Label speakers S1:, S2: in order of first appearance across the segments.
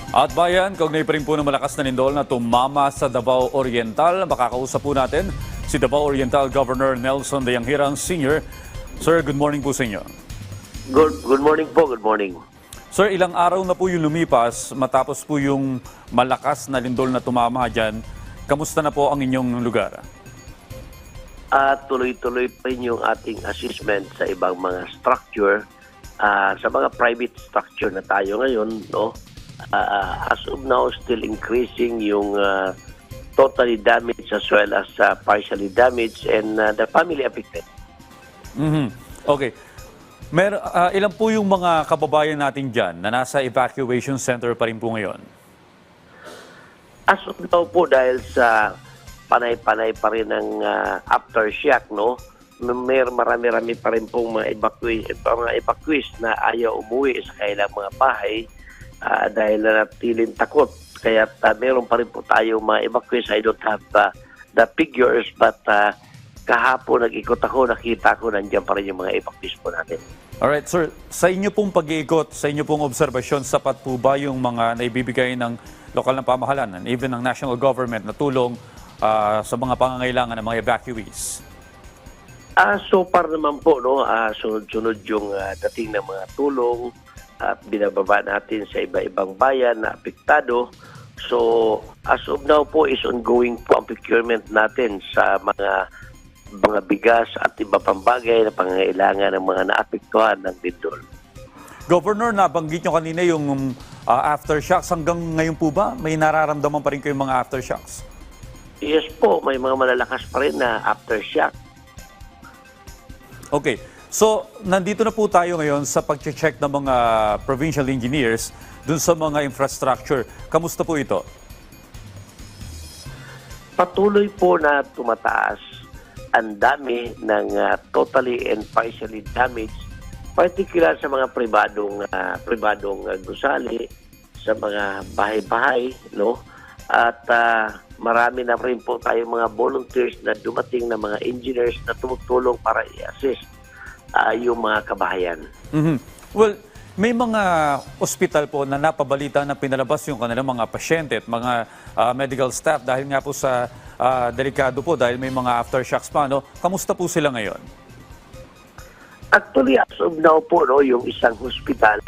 S1: At bayan, kaugnay pa rin po ng malakas na lindol na tumama sa Davao Oriental. Makakausap po natin si Davao Oriental Governor Nelson Dayanghirang Sr. Sir, good morning po sa inyo.
S2: Good morning po, good morning.
S1: Sir, ilang araw na po yung lumipas matapos po yung malakas na lindol na tumama dyan. Kamusta na po ang inyong lugar?
S2: At tuloy-tuloy pa rin yung ating assessment sa ibang mga structure. Sa mga private structure na tayo ngayon, no? As of now, still increasing yung totally damaged as well as partially damaged and the family affected.
S1: Okay. Ilan po yung mga kababayan natin dyan na nasa evacuation center pa rin po ngayon?
S2: As of now po, dahil sa panay-panay pa rin ng aftershock, no? Marami-rami pa rin pong mga evacuees na ayaw umuwi sa kanilang mga bahay dahil natiling takot. Kaya meron pa rin po tayo mga evacuees. I don't have the figures, but kahapon nag-ikot ako, nakita ko nandiyan pa rin yung mga evacuees po natin.
S1: Alright, sir. Sa inyo pong pag-iikot, sa inyo pong obserbasyon, sapat po ba yung mga naibibigay ng lokal na pamahalaan and even ng national government na tulong sa mga pangangailangan ng mga evacuees?
S2: So far naman po, no, sunod-sunod yung dating ng mga tulong at binababa natin sa iba-ibang bayan na apektado. So as of now po is ongoing po ang procurement natin sa mga bigas at iba pang bagay na pangangailangan ng mga naapektuhan ng lindol.
S1: Governor, nabanggit nyo kanina yung aftershocks. Hanggang ngayon po ba may nararamdaman pa rin kayong mga aftershocks?
S2: Yes po, may mga malalakas pa rin na aftershock.
S1: Okay. So, nandito na po tayo ngayon sa pag-check ng mga provincial engineers dun sa mga infrastructure. Kamusta po ito?
S2: Patuloy po na tumataas ang dami ng totally and partially damaged, particular sa mga pribadong gusali, sa mga bahay-bahay, no? At marami na rin po tayo mga volunteers na dumating na mga engineers na tumutulong para i-assist yung mga kabahayan.
S1: Well, may mga ospital po na napabalita na pinalabas yung kanilang mga pasyente at mga medical staff dahil nga po sa delikado po dahil may mga aftershocks pa, no? Kamusta po sila ngayon?
S2: Actually, as of now po, no, yung isang hospital,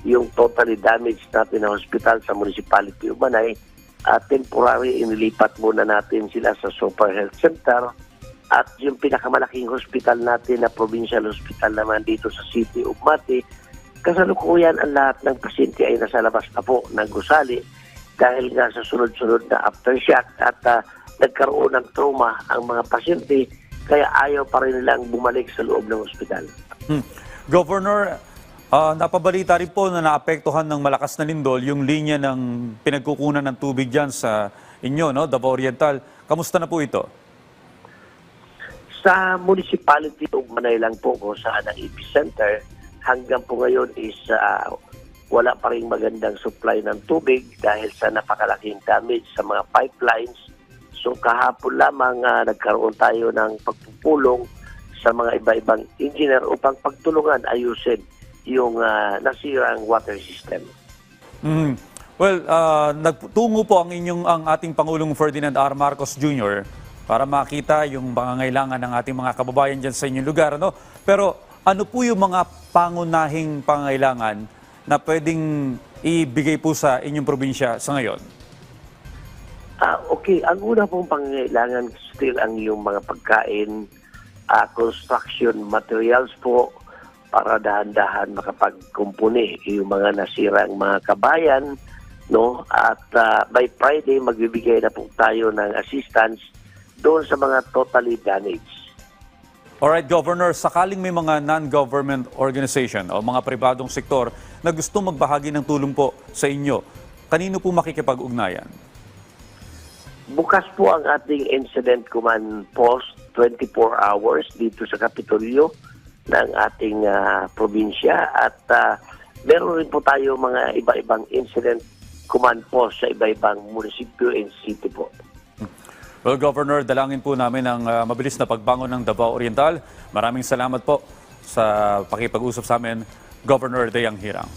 S2: yung totally damaged natin na hospital sa Municipality of Manay, temporary inilipat muna natin sila sa Super Health Center. At yung pinakamalaking hospital natin na provincial hospital naman dito sa City of Mati, kasalukuyan ang lahat ng pasyente ay nasa labas na po ng gusali dahil nga sa sunod-sunod na aftershock at nagkaroon ng trauma ang mga pasyente kaya ayaw pa rin nilang bumalik sa loob ng hospital.
S1: Governor, napabalita rin po na naapektuhan ng malakas na lindol yung linya ng pinagkukunan ng tubig dyan sa inyo, no? Davao Oriental. Kamusta na po ito?
S2: Sa Municipality of Manay lang po kung saan ang epicenter, hanggang po ngayon is wala pa rin magandang supply ng tubig dahil sa napakalaking damage sa mga pipelines. So kahapon lamang nagkaroon tayo ng pagpupulong sa mga iba-ibang engineer upang pagtulungan ayusin yung nasirang water system.
S1: Well, nagtungo po ang ating Pangulong Ferdinand R. Marcos Jr. para makita yung pangangailangan ng ating mga kababayan dyan sa inyong lugar, no? Pero ano po yung mga pangunahing pangangailangan na pwedeng ibigay po sa inyong probinsya sa ngayon?
S2: Okay, ang una pong pangangailangan still ang yung mga pagkain, construction materials po para dahan-dahan makapagkumpuni yung mga nasirang mga kabayan, no? At by Friday magbibigay na po tayo ng assistance doon sa mga totally damaged.
S1: Alright, Governor, sakaling may mga non-government organization o mga pribadong sektor na gusto magbahagi ng tulong po sa inyo, kanino po makikipag-ugnayan?
S2: Bukas po ang ating Incident Command Post 24 hours dito sa Kapitolyo ng ating probinsya at meron rin po tayo mga iba-ibang Incident Command Post sa iba-ibang munisipyo and city po.
S1: Well, Governor, dalangin po namin ang mabilis na pagbangon ng Davao Oriental. Maraming salamat po sa pakipag-usap sa amin, Governor Dayanghirang.